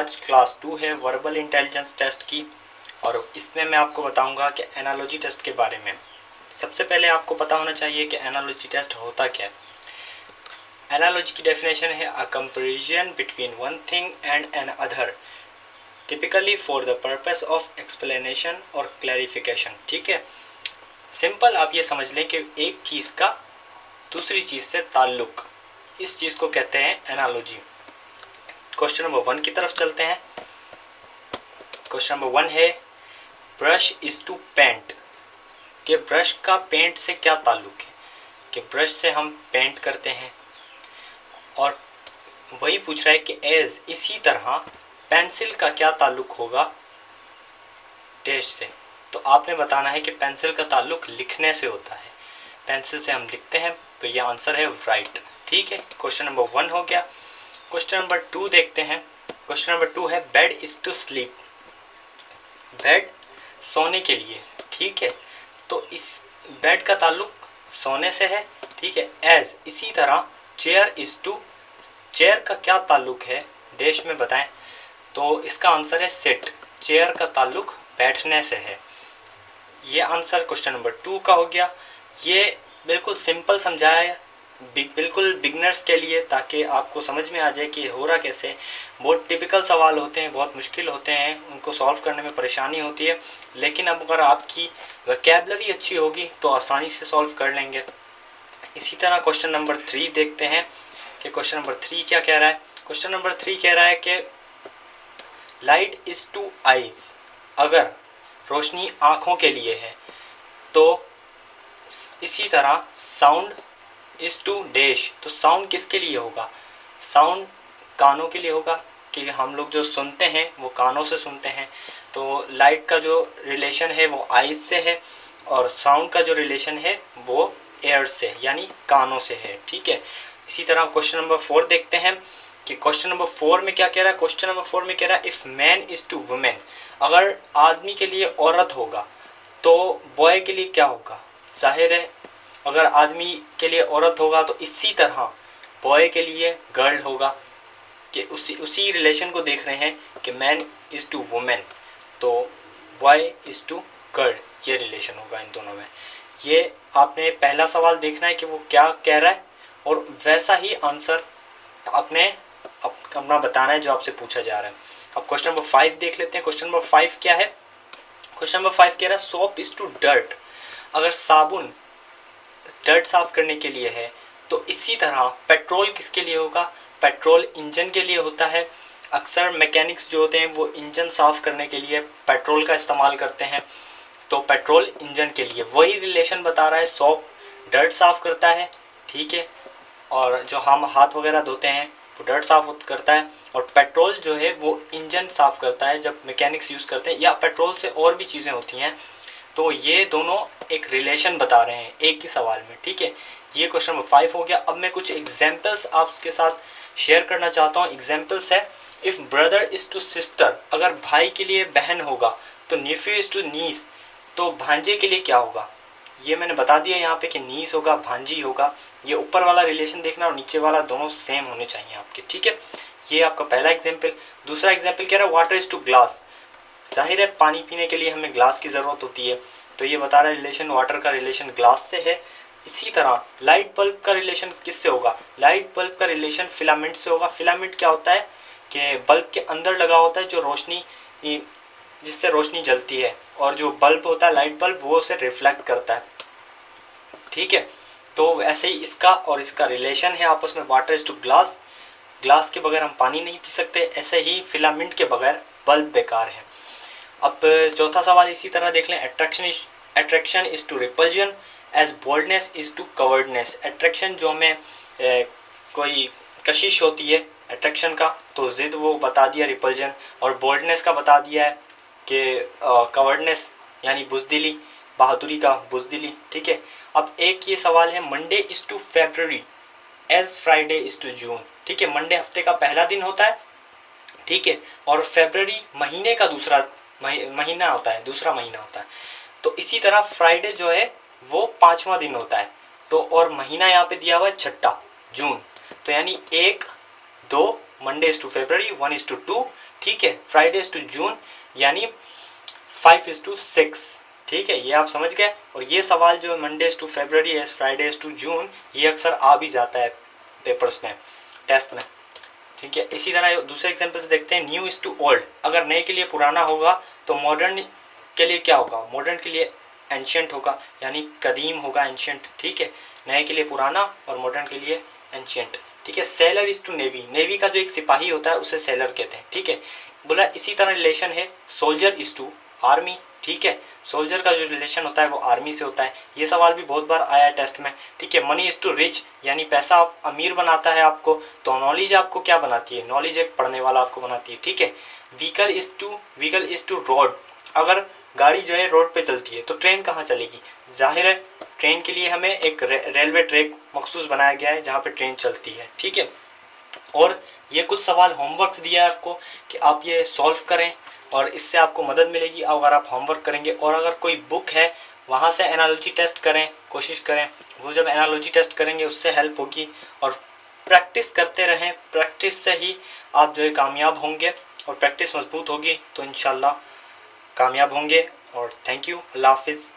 आज क्लास 2 है verbal intelligence test की, और इसमें मैं आपको बताऊंगा कि एनालॉजी टेस्ट के बारे में। सबसे पहले आपको पता होना चाहिए कि एनालॉजी टेस्ट होता क्या है। एनालॉजी की डेफिनेशन है a comparison between one thing and another, typically for the purpose of explanation और क्लैरिफिकेशन। ठीक है, सिंपल आप ये समझ लें कि एक चीज़ का दूसरी चीज़ से ताल्लुक, इस चीज़ को कहते हैं एनालॉजी। क्वेश्चन नंबर 1 की तरफ चलते हैं। क्वेश्चन नंबर 1 है ब्रश इज टू पेंट, कि ब्रश का पेंट से क्या ताल्लुक है, कि ब्रश से हम पेंट करते हैं। और वही पूछ रहा है कि एज, इसी तरह पेंसिल का क्या ताल्लुक होगा डैश से। तो आपने बताना है कि पेंसिल का ताल्लुक लिखने से होता है, पेंसिल से हम लिखते हैं, तो ये आंसर है राइट। ठीक है, क्वेश्चन नंबर 1 हो गया। क्वेश्चन नंबर 2 देखते हैं। क्वेश्चन नंबर 2 है bed is to sleep, bed सोने के लिए। ठीक है, तो इस बेड का ताल्लुक सोने से है। ठीक है, एज, इसी तरह चेयर इज टू, चेयर का क्या ताल्लुक है देश में बताएं। तो इसका आंसर है सिट, चेयर का ताल्लुक बैठने से है। ये आंसर क्वेश्चन नंबर 2 का हो गया। ये बिल्कुल सिंपल समझाया है, बिल्कुल बिगनर्स के लिए, ताकि आपको समझ में आ जाए कि हो रहा कैसे। बहुत टिपिकल सवाल होते हैं, बहुत मुश्किल होते हैं, उनको सॉल्व करने में परेशानी होती है, लेकिन अब अगर आपकी वोकैबुलरी अच्छी होगी तो आसानी से सॉल्व कर लेंगे। इसी तरह क्वेश्चन नंबर 3 देखते हैं कि क्वेश्चन नंबर 3 क्या कह रहा है। क्वेश्चन नंबर 3 कह रहा है कि लाइट इज टू आईज, अगर रोशनी आँखों के लिए है, तो इसी तरह साउंड इज टू डैश, तो साउंड किसके लिए होगा, साउंड कानों के लिए होगा, कि हम लोग जो सुनते हैं वो कानों से सुनते हैं। तो लाइट का जो रिलेशन है वो आईज से है, और साउंड का जो रिलेशन है वो एयर से यानी कानों से है। ठीक है, इसी तरह क्वेश्चन नंबर 4 देखते हैं कि क्वेश्चन नंबर 4 में क्या कह रहा है। क्वेश्चन नंबर 4 में कह रहा है if man is to women, अगर आदमी के लिए औरत होगा तो बॉय के लिए क्या होगा। जाहिर है अगर आदमी के लिए औरत होगा तो इसी तरह बॉय के लिए गर्ल होगा, कि उसी रिलेशन को देख रहे हैं कि मैन इज़ टू वुमेन, तो बॉय इज़ टू गर्ल, ये रिलेशन होगा इन दोनों में। ये आपने पहला सवाल देखना है कि वो क्या कह रहा है, और वैसा ही आंसर आपने अपना बताना है जो आपसे पूछा जा रहा है। अब क्वेश्चन नंबर 5 देख लेते हैं। क्वेश्चन नंबर 5 क्या है। क्वेश्चन नंबर 5 कह रहा है सोप इज़ टू डर्ट, अगर साबुन डर्ट साफ करने के लिए है, तो इसी तरह पेट्रोल किसके लिए होगा, पेट्रोल इंजन के लिए होता है। अक्सर मैकेनिक्स जो होते हैं वो इंजन साफ करने के लिए पेट्रोल का इस्तेमाल करते हैं, तो पेट्रोल इंजन के लिए। वही रिलेशन बता रहा है, सोप डर्ट साफ करता है, ठीक है, और जो हम हाथ वगैरह धोते हैं वो डर्ट साफ करता है, और पेट्रोल जो है वो इंजन साफ करता है जब मैकेनिक्स यूज़ करते हैं, या पेट्रोल से और भी चीज़ें होती हैं। तो ये दोनों एक रिलेशन बता रहे हैं एक ही सवाल में। ठीक है, ये क्वेश्चन नंबर 5 हो गया। अब मैं कुछ एग्जाम्पल्स आपके साथ शेयर करना चाहता हूँ। एग्जाम्पल्स है if brother is to sister, अगर भाई के लिए बहन होगा, तो न्यूफ्यू इज़ टू नीस, तो भांजे के लिए क्या होगा। ये मैंने बता दिया यहाँ पे कि नीस होगा, भांजी होगा। ये ऊपर वाला रिलेशन देखना और नीचे वाला दोनों सेम होने चाहिए आपके। ठीक है, ये आपका पहला एग्जाम्पल। दूसरा एग्जाम्पल कह रहा है वाटर इज़ टू ग्लास, जाहिर है पानी पीने के लिए हमें ग्लास की ज़रूरत होती है, तो ये बता रहा है रिलेशन वाटर का रिलेशन ग्लास से है। इसी तरह लाइट बल्ब का रिलेशन किससे होगा, लाइट बल्ब का रिलेशन फिलामेंट से होगा। फिलामेंट क्या होता है कि बल्ब के अंदर लगा होता है जो रोशनी, जिससे रोशनी जलती है, और जो बल्ब होता है लाइट बल्ब वो उसे रिफ्लेक्ट करता है। ठीक है, तो ऐसे ही इसका और इसका रिलेशन है आपस में, water is to glass, glass के बगैर हम पानी नहीं पी सकते, ऐसे ही फिलामेंट के बगैर बल्ब बेकार है। अब चौथा सवाल इसी तरह देख लें, attraction is to repulsion as boldness is to cowardness. Attraction जो हमें कोई कशिश होती है अट्रैक्शन का, तो जिद वो बता दिया रिपल्जन, और बोल्डनेस का बता दिया है कि कवर्डनेस यानी बुजदिली, बहादुरी का बुजदिली। ठीक है, अब एक ये सवाल है Monday is to February as Friday is to June. ठीक है, मंडे हफ्ते का पहला दिन होता है, ठीक है, और फेब्रुअरी महीने का दूसरा महीना होता है, दूसरा महीना होता है। तो इसी तरह फ्राइडे जो है वो 5वां दिन होता है, तो और महीना यहाँ पे दिया हुआ है 6, जून। तो यानी 1, 2, Monday is to February, 1 is to 2, ठीक है, फ्राइडेज टू जून यानी 5:6, ठीक है, ये आप समझ गए। और ये सवाल जो मंडेज टू फरवरी है, फ्राइडेज टू जून, ये अक्सर आ भी जाता है पेपर्स में, टेस्ट में, ठीक है। इसी तरह दूसरे एग्जाम्पल से देखते हैं, न्यू इज टू ओल्ड, अगर नए के लिए पुराना होगा तो मॉडर्न के लिए क्या होगा, मॉडर्न के लिए एंशियंट होगा, यानी कदीम होगा, एंशियंट, ठीक है। नए के लिए पुराना और मॉडर्न के लिए एंशियंट, ठीक है। Sailor is to navy, navy का जो एक सिपाही होता है उसे सेलर कहते हैं, ठीक है। बोला इसी तरह रिलेशन है सोल्जर इज टू आर्मी, ठीक है। सोल्जर का जो रिलेशन होता है वो आर्मी से होता है। ये सवाल भी बहुत बार आया है टेस्ट में, ठीक है। मनी इज टू रिच, यानी पैसा आप अमीर बनाता है आपको, तो नॉलेज आपको क्या बनाती है, नॉलेज एक पढ़ने वाला आपको बनाती है, ठीक है। व्हीकल इज टू रोड, अगर गाड़ी जो है रोड पे चलती है तो ट्रेन कहाँ चलेगी, जाहिर है ट्रेन के लिए हमें एक रेलवे ट्रैक मखसूस बनाया गया है जहाँ पे ट्रेन चलती है, ठीक है। और ये कुछ सवाल होमवर्क दिया है आपको कि आप ये सॉल्व करें और इससे आपको मदद मिलेगी अगर आप होमवर्क करेंगे। और अगर कोई बुक है वहाँ से एनालॉजी टेस्ट करें, कोशिश करें, वो जब एनालॉजी टेस्ट करेंगे उससे हेल्प होगी। और प्रैक्टिस करते रहें, प्रैक्टिस से ही आप जो है कामयाब होंगे, और प्रैक्टिस मजबूत होगी तो इंशाल्लाह कामयाब होंगे। और थैंक यू, अल्लाह हाफिज़।